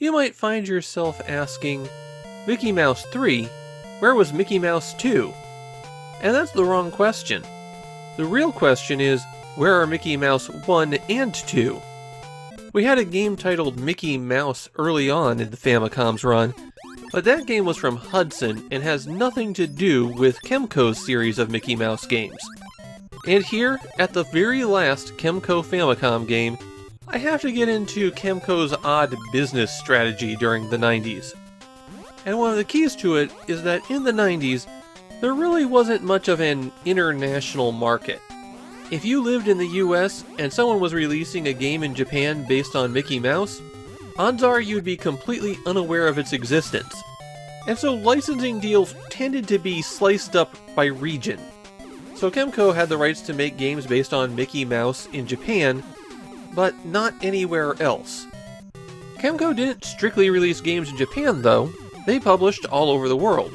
you might find yourself asking, Mickey Mouse 3? Where was Mickey Mouse 2? And that's the wrong question. The real question is, where are Mickey Mouse 1 and 2? We had a game titled Mickey Mouse early on in the Famicom's run, but that game was from Hudson and has nothing to do with Kemco's series of Mickey Mouse games. And here, at the very last Kemco Famicom game, I have to get into Kemco's odd business strategy during the 90s. And one of the keys to it is that in the 90s, there really wasn't much of an international market. If you lived in the US and someone was releasing a game in Japan based on Mickey Mouse, odds are you'd be completely unaware of its existence. And so licensing deals tended to be sliced up by region. So Kemco had the rights to make games based on Mickey Mouse in Japan, but not anywhere else. Kemco didn't strictly release games in Japan though, they published all over the world.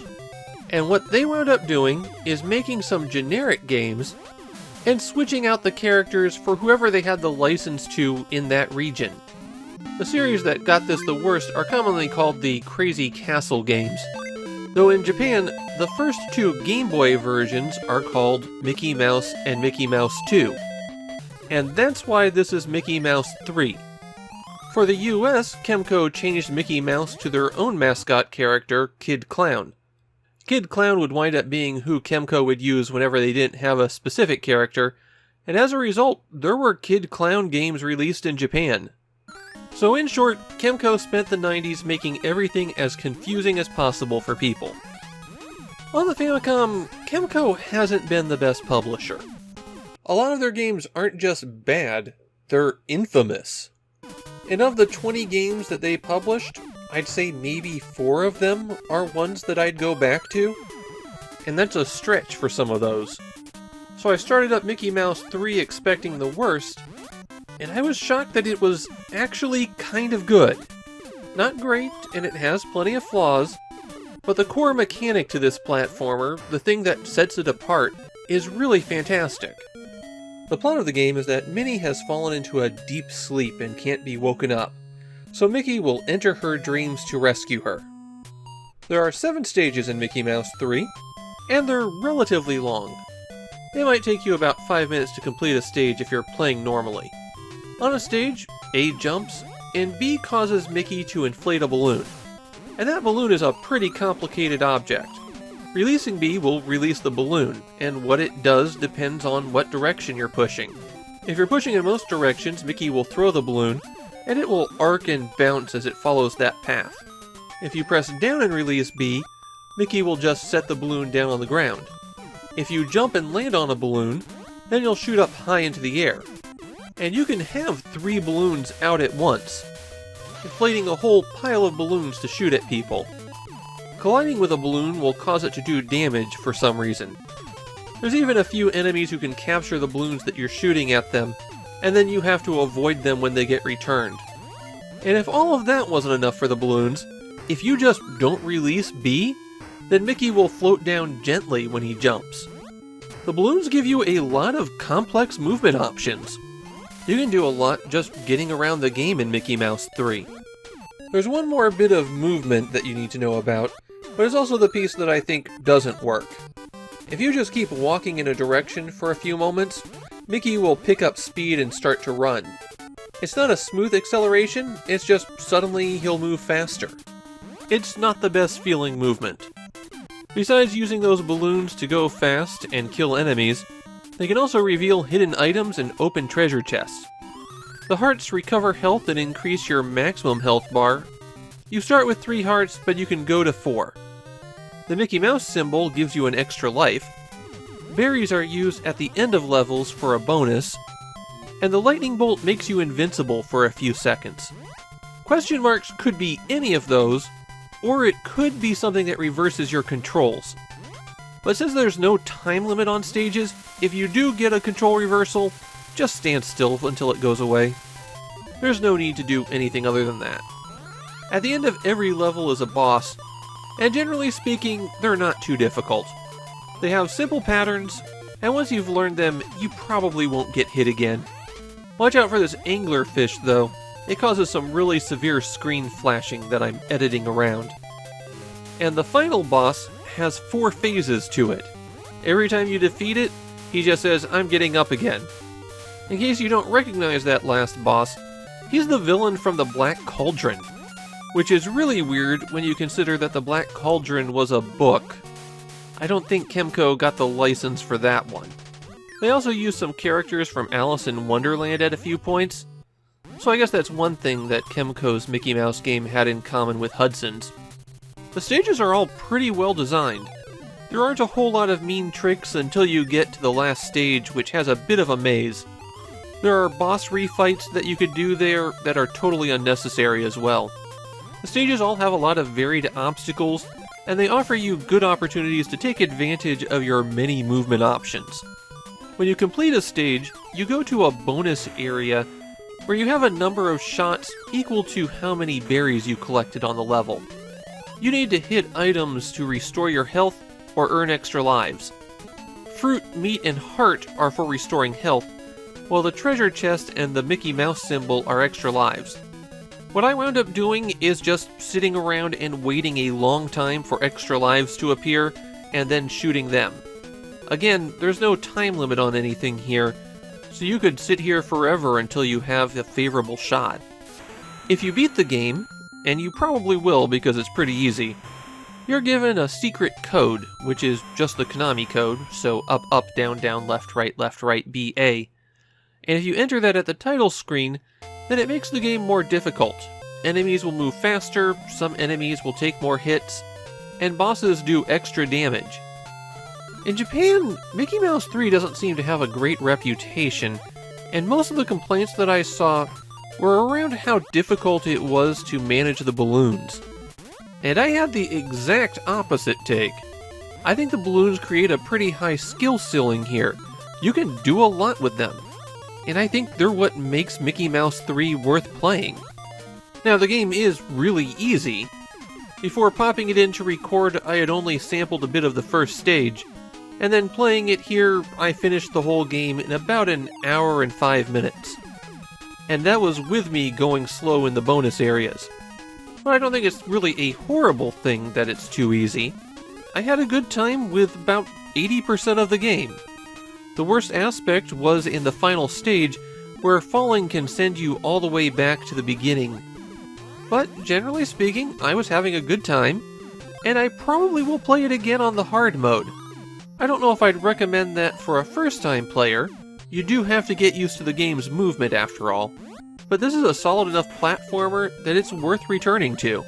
And what they wound up doing is making some generic games and switching out the characters for whoever they had the license to in that region. The series that got this the worst are commonly called the Crazy Castle games, though in Japan, the first two Game Boy versions are called Mickey Mouse and Mickey Mouse 2. And that's why this is Mickey Mouse 3. For the US, Kemco changed Mickey Mouse to their own mascot character, Kid Klown. Kid Klown would wind up being who Kemco would use whenever they didn't have a specific character, and as a result, there were Kid Klown games released in Japan. So in short, Kemco spent the 90s making everything as confusing as possible for people. On the Famicom, Kemco hasn't been the best publisher. A lot of their games aren't just bad, they're infamous. And of the 20 games that they published, I'd say maybe 4 of them are ones that I'd go back to. And that's a stretch for some of those. So I started up Mickey Mouse 3 expecting the worst, and I was shocked that it was actually kind of good. Not great, and it has plenty of flaws, but the core mechanic to this platformer, the thing that sets it apart, is really fantastic. The plot of the game is that Minnie has fallen into a deep sleep and can't be woken up, so Mickey will enter her dreams to rescue her. There are 7 stages in Mickey Mouse 3, and they're relatively long. They might take you about 5 minutes to complete a stage if you're playing normally. On a stage, A jumps, and B causes Mickey to inflate a balloon. And that balloon is a pretty complicated object. Releasing B will release the balloon, and what it does depends on what direction you're pushing. If you're pushing in most directions, Mickey will throw the balloon, and it will arc and bounce as it follows that path. If you press down and release B, Mickey will just set the balloon down on the ground. If you jump and land on a balloon, then you'll shoot up high into the air. And you can have 3 balloons out at once, inflating a whole pile of balloons to shoot at people. Colliding with a balloon will cause it to do damage for some reason. There's even a few enemies who can capture the balloons that you're shooting at them, and then you have to avoid them when they get returned. And if all of that wasn't enough for the balloons, if you just don't release B, then Mickey will float down gently when he jumps. The balloons give you a lot of complex movement options. You can do a lot just getting around the game in Mickey Mouse 3. There's one more bit of movement that you need to know about, but it's also the piece that I think doesn't work. If you just keep walking in a direction for a few moments, Mickey will pick up speed and start to run. It's not a smooth acceleration, it's just suddenly he'll move faster. It's not the best feeling movement. Besides using those balloons to go fast and kill enemies, they can also reveal hidden items and open treasure chests. The hearts recover health and increase your maximum health bar. You start with 3 hearts, but you can go to 4. The Mickey Mouse symbol gives you an extra life. Berries are used at the end of levels for a bonus, and the lightning bolt makes you invincible for a few seconds. Question marks could be any of those, or it could be something that reverses your controls. But since there's no time limit on stages, if you do get a control reversal, just stand still until it goes away. There's no need to do anything other than that. At the end of every level is a boss, and generally speaking, they're not too difficult. They have simple patterns, and once you've learned them, you probably won't get hit again. Watch out for this anglerfish though. It causes some really severe screen flashing that I'm editing around. And the final boss has 4 phases to it. Every time you defeat it, he just says, "I'm getting up again." In case you don't recognize that last boss, he's the villain from the Black Cauldron, which is really weird when you consider that the Black Cauldron was a book. I don't think Kemco got the license for that one. They also used some characters from Alice in Wonderland at a few points, so I guess that's one thing that Kemco's Mickey Mouse game had in common with Hudson's. The stages are all pretty well designed. There aren't a whole lot of mean tricks until you get to the last stage, which has a bit of a maze. There are boss refights that you could do there that are totally unnecessary as well. The stages all have a lot of varied obstacles, and they offer you good opportunities to take advantage of your many movement options. When you complete a stage, you go to a bonus area where you have a number of shots equal to how many berries you collected on the level. You need to hit items to restore your health or earn extra lives. Fruit, meat, and heart are for restoring health, while the treasure chest and the Mickey Mouse symbol are extra lives. What I wound up doing is just sitting around and waiting a long time for extra lives to appear, and then shooting them. Again, there's no time limit on anything here, so you could sit here forever until you have a favorable shot. If you beat the game, and you probably will because it's pretty easy, you're given a secret code, which is just the Konami code, so up, up, down, down, left, right, BA. And if you enter that at the title screen, then it makes the game more difficult. Enemies will move faster, some enemies will take more hits, and bosses do extra damage. In Japan, Mickey Mouse 3 doesn't seem to have a great reputation, and most of the complaints that I saw were around how difficult it was to manage the balloons. And I had the exact opposite take. I think the balloons create a pretty high skill ceiling here. You can do a lot with them. And I think they're what makes Mickey Mouse 3 worth playing. Now, the game is really easy. Before popping it in to record, I had only sampled a bit of the first stage, and then playing it here, I finished the whole game in about an hour and 5 minutes. And that was with me going slow in the bonus areas. But I don't think it's really a horrible thing that it's too easy. I had a good time with about 80% of the game. The worst aspect was in the final stage, where falling can send you all the way back to the beginning. But generally speaking, I was having a good time, and I probably will play it again on the hard mode. I don't know if I'd recommend that for a first-time player. You do have to get used to the game's movement after all. But this is a solid enough platformer that it's worth returning to.